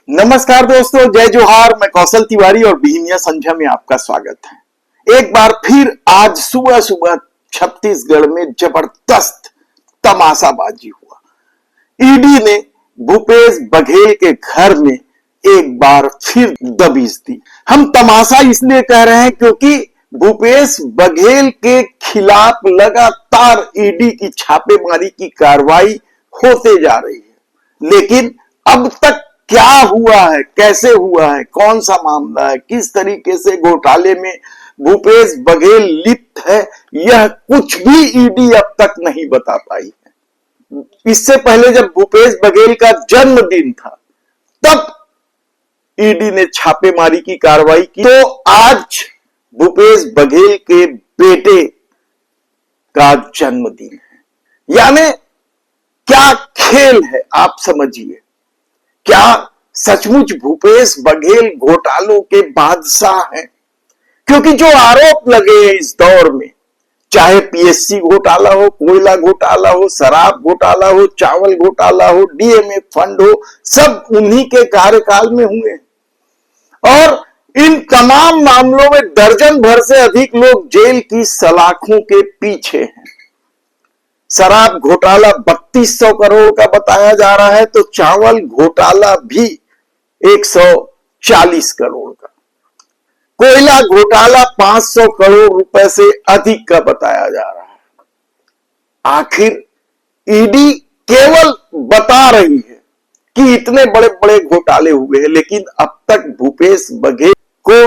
नमस्कार दोस्तों, जय जोहार। मैं कौशल तिवारी और बिहिनिया संध्या में आपका स्वागत है। एक बार फिर आज सुबह सुबह छत्तीसगढ़ में जबरदस्त तमाशाबाजी हुआ। ईडी ने भूपेश बघेल के घर में एक बार फिर दबिश दी। हम तमाशा इसलिए कह रहे हैं क्योंकि भूपेश बघेल के खिलाफ लगातार ईडी की छापेमारी की कार्रवाई होते जा रही है, लेकिन अब तक क्या हुआ है, कैसे हुआ है, कौन सा मामला है, किस तरीके से घोटाले में भूपेश बघेल लिप्त है, यह कुछ भी ईडी अब तक नहीं बता पाई है। इससे पहले जब भूपेश बघेल का जन्मदिन था तब ईडी ने छापेमारी की कार्रवाई की। तो आज भूपेश बघेल के बेटे का जन्मदिन है, यानी क्या खेल है आप समझिए। क्या सचमुच भूपेश बघेल घोटालों के बादशाह हैं? क्योंकि जो आरोप लगे हैं इस दौर में, चाहे पीएससी घोटाला हो, कोयला घोटाला हो, शराब घोटाला हो, चावल घोटाला हो, डीएमए फंड हो, सब उन्हीं के कार्यकाल में हुए। और इन तमाम मामलों में दर्जन भर से अधिक लोग जेल की सलाखों के पीछे हैं। शराब घोटाला 3200 करोड़ का बताया जा रहा है, तो चावल घोटाला भी 140 करोड़ का, कोयला घोटाला 500 करोड़ रुपए से अधिक का बताया जा रहा है। आखिर ईडी केवल बता रही है कि इतने बड़े बड़े घोटाले हुए हैं, लेकिन अब तक भूपेश बघेल को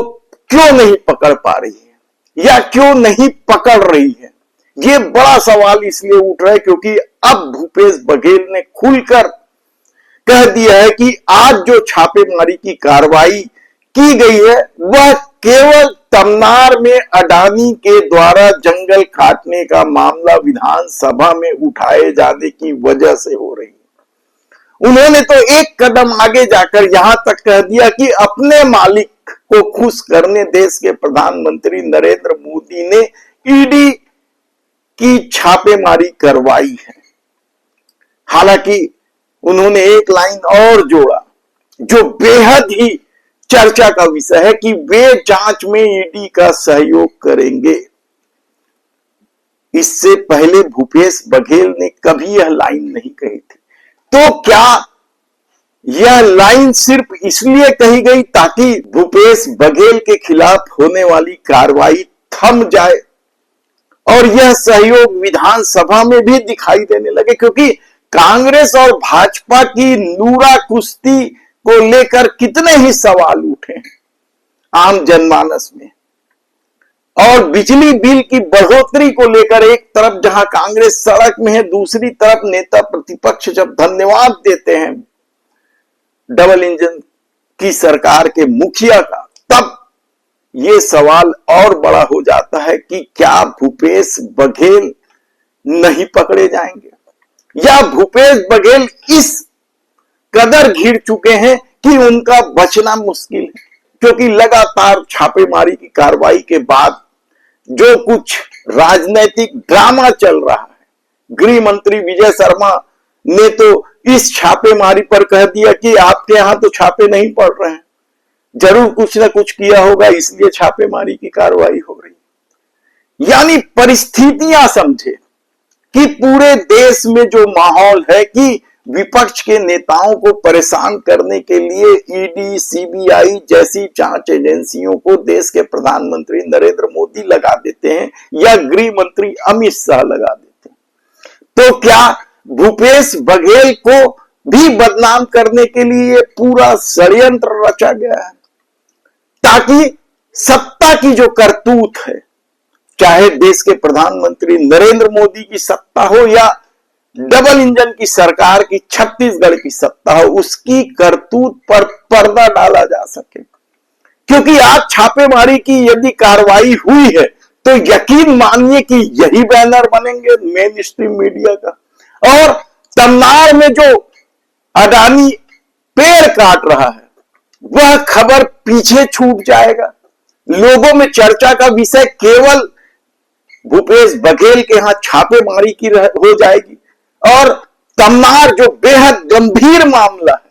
क्यों नहीं पकड़ पा रही है या क्यों नहीं पकड़ रही है? ये बड़ा सवाल इसलिए उठ रहा है क्योंकि अब भूपेश बघेल ने खुलकर कह दिया है कि आज जो छापेमारी की कार्रवाई की गई है वह केवल तमनार में अडानी के द्वारा जंगल काटने का मामला विधानसभा में उठाए जाने की वजह से हो रही है। उन्होंने तो एक कदम आगे जाकर यहां तक कह दिया कि अपने मालिक को खुश करने देश के प्रधानमंत्री नरेंद्र मोदी ने ईडी की छापेमारी करवाई है। हालांकि उन्होंने एक लाइन और जोड़ा जो बेहद ही चर्चा का विषय है कि वे जांच में ईडी का सहयोग करेंगे। इससे पहले भूपेश बघेल ने कभी यह लाइन नहीं कही थी। तो क्या यह लाइन सिर्फ इसलिए कही गई ताकि भूपेश बघेल के खिलाफ होने वाली कार्रवाई थम जाए और यह सहयोग विधानसभा में भी दिखाई देने लगे? क्योंकि कांग्रेस और भाजपा की नूरा कुश्ती को लेकर कितने ही सवाल उठे हैं आम जनमानस में। और बिजली बिल की बढ़ोतरी को लेकर एक तरफ जहां कांग्रेस सड़क में है, दूसरी तरफ नेता प्रतिपक्ष जब धन्यवाद देते हैं डबल इंजन की सरकार के मुखिया का, तब ये सवाल और बड़ा हो जाता है कि क्या भूपेश बघेल नहीं पकड़े जाएंगे या भूपेश बघेल इस कदर घिर चुके हैं कि उनका बचना मुश्किल है। क्योंकि लगातार छापेमारी की कार्रवाई के बाद जो कुछ राजनीतिक ड्रामा चल रहा है, गृह मंत्री विजय शर्मा ने तो इस छापेमारी पर कह दिया कि आपके यहां तो छापे नहीं पड़ रहे हैं, जरूर कुछ ना कुछ किया होगा इसलिए छापेमारी की कार्रवाई हो रही। यानी परिस्थितियां समझे कि पूरे देश में जो माहौल है कि विपक्ष के नेताओं को परेशान करने के लिए ईडी, सीबीआई जैसी जांच एजेंसियों को देश के प्रधानमंत्री नरेंद्र मोदी लगा देते हैं या गृह मंत्री अमित शाह लगा देते हैं। तो क्या भूपेश बघेल को भी बदनाम करने के लिए पूरा षड्यंत्र रचा गया है ताकि सत्ता की जो करतूत है, चाहे देश के प्रधानमंत्री नरेंद्र मोदी की सत्ता हो या डबल इंजन की सरकार की छत्तीसगढ़ की सत्ता हो, उसकी करतूत पर पर्दा डाला जा सके? क्योंकि आज छापेमारी की यदि कार्रवाई हुई है तो यकीन मानिए कि यही बैनर बनेंगे मेन स्ट्रीम मीडिया का। और तमनार में जो अडानी पेड़ काट रहा है वह खबर पीछे छूट जाएगा। लोगों में चर्चा का विषय केवल भूपेश बघेल के यहां छापेमारी की हो जाएगी और तमनार जो बेहद गंभीर मामला है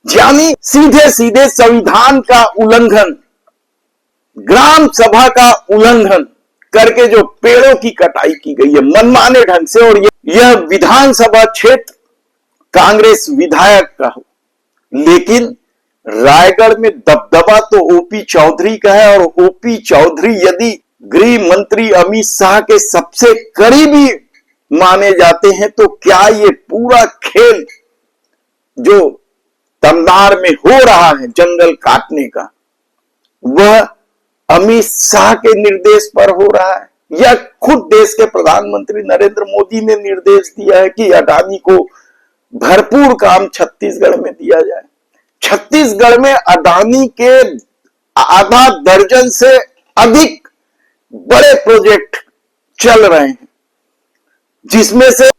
यानी सीधे सीधे संविधान का उल्लंघन, ग्राम सभा का उल्लंघन करके जो पेड़ों की कटाई की गई है मनमाने ढंग से, और यह विधानसभा क्षेत्र कांग्रेस विधायक का हो, लेकिन रायगढ़ में दबदबा तो ओपी चौधरी का है। और ओपी चौधरी यदि गृह मंत्री अमित शाह के सबसे करीबी माने जाते हैं, तो क्या ये पूरा खेल जो तमनार में हो रहा है जंगल काटने का, वह अमित शाह के निर्देश पर हो रहा है, या खुद देश के प्रधानमंत्री नरेंद्र मोदी ने निर्देश दिया है कि अडानी को भरपूर काम छत्तीसगढ़ में दिया जाए। छत्तीसगढ़ में अडानी के आधा दर्जन से अधिक बड़े प्रोजेक्ट चल रहे हैं, जिसमें से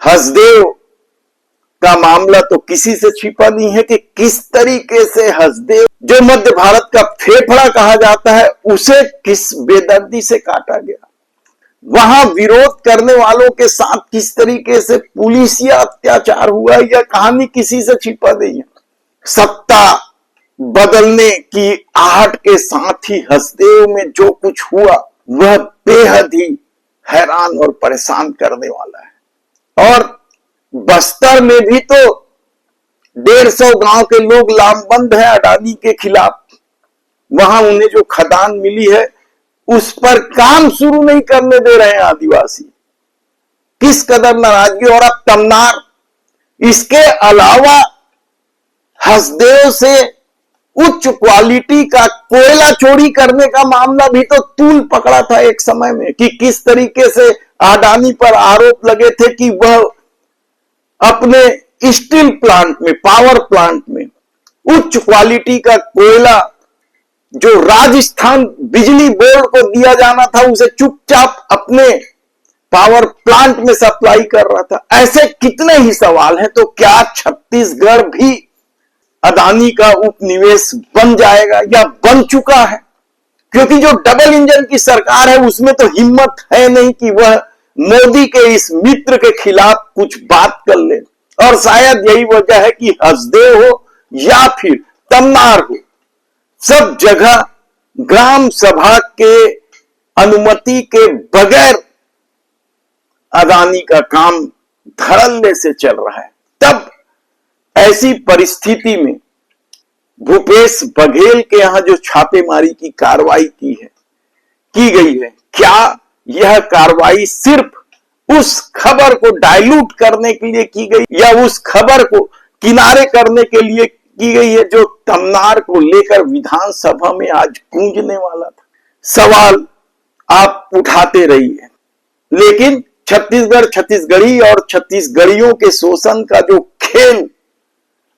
हसदेव का मामला तो किसी से छिपा नहीं है कि किस तरीके से हसदेव, जो मध्य भारत का फेफड़ा कहा जाता है, उसे किस बेदर्दी से काटा गया। वहां विरोध करने वालों के साथ किस तरीके से पुलिसिया अत्याचार हुआ, यह कहानी किसी से छिपा नहीं है। सत्ता बदलने की आहट के साथ ही हसदेव में जो कुछ हुआ वह बेहद ही हैरान और परेशान करने वाला है। और बस्तर में भी तो 150 गांव के लोग लामबंद हैं अडानी के खिलाफ। वहां उन्हें जो खदान मिली है उस पर काम शुरू नहीं करने दे रहे हैं आदिवासी। किस कदर नाराजगी। और अब तमनार, इसके अलावा हसदेव से उच्च क्वालिटी का कोयला चोरी करने का मामला भी तो तूल पकड़ा था एक समय में, कि किस तरीके से अडानी पर आरोप लगे थे कि वह अपने स्टील प्लांट में, पावर प्लांट में उच्च क्वालिटी का कोयला जो राजस्थान बिजली बोर्ड को दिया जाना था, उसे चुपचाप अपने पावर प्लांट में सप्लाई कर रहा था। ऐसे कितने ही सवाल हैं। तो क्या छत्तीसगढ़ भी अडानी का उपनिवेश बन जाएगा या बन चुका है? क्योंकि जो डबल इंजन की सरकार है उसमें तो हिम्मत है नहीं कि वह मोदी के इस मित्र के खिलाफ कुछ बात कर ले। और शायद यही वजह है कि हसदेव हो या फिर तमनार हो, सब जगह ग्राम सभा के अनुमति के बगैर अडानी का काम धड़ल्ले से चल रहा है। तब ऐसी परिस्थिति में भूपेश बघेल के यहां जो छापेमारी की कार्रवाई की गई है, क्या यह कार्रवाई सिर्फ उस खबर को डाइल्यूट करने के लिए की गई या उस खबर को किनारे करने के लिए की गई है जो तमनार को लेकर विधानसभा में आज गूंजने वाला था? सवाल आप उठाते रहिए। लेकिन छत्तीसगढ़, छत्तीसगढ़ी और छत्तीसगढ़ियों के शोषण का जो खेल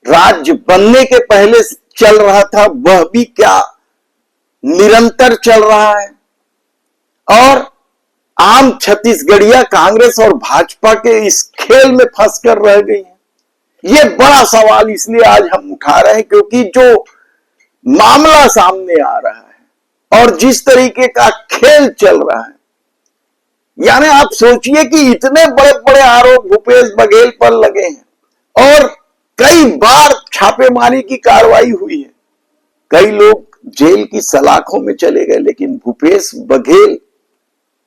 राज्य बनने के पहले चल रहा था, वह भी क्या निरंतर चल रहा है। और आम छत्तीसगढ़िया कांग्रेस और भाजपा के इस खेल में फंसकर रह गई है। यह बड़ा सवाल इसलिए आज हम उठा रहे हैं क्योंकि जो मामला सामने आ रहा है और जिस तरीके का खेल चल रहा है, यानी आप सोचिए कि इतने बड़े बड़े आरोप भूपेश बघेल पर लगे हैं और कई बार छापेमारी की कार्रवाई हुई है, कई लोग जेल की सलाखों में चले गए, लेकिन भूपेश बघेल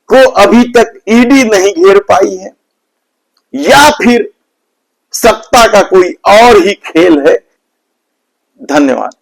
को अभी तक ईडी नहीं घेर पाई है, या फिर सत्ता का कोई और ही खेल है। धन्यवाद।